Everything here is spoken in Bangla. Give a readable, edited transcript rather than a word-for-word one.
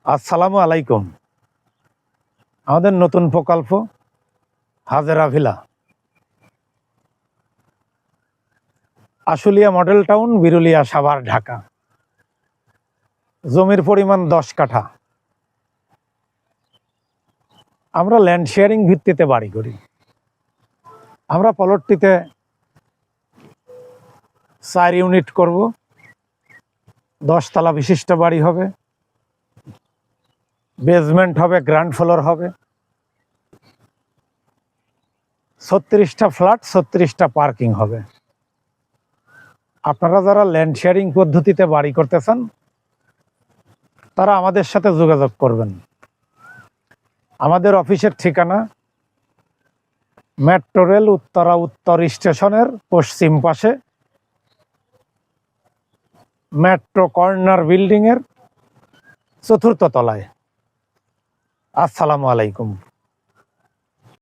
আসসালামু আলাইকুম। আমাদের নতুন প্রকল্প Hajera villa, Ashulia model town, Birulia, Savar, Dhaka. জমির পরিমাণ 10 কাঠা। আমরা ল্যান্ড শেয়ারিং ভিত্তিতে বাড়ি করি। আমরা প্লটটিতে 4 ইউনিট করব। 10 তলা বিশিষ্ট বাড়ি হবে, বেসমেন্ট হবে, গ্রাউন্ড ফ্লোর হবে, 36টা ফ্ল্যাট, 36টা পার্কিং হবে। আপনারা যারা ল্যান্ড শেয়ারিং পদ্ধতিতে বাড়ি করতে চান তারা আমাদের সাথে যোগাযোগ করবেন। আমাদের অফিসের ঠিকানা মেট্রো রেল উত্তরা উত্তর স্টেশনের পশ্চিম পাশে, মেট্রো কর্নার বিল্ডিংয়ের 4র্থ তলায়। আসসালামু আলাইকুম।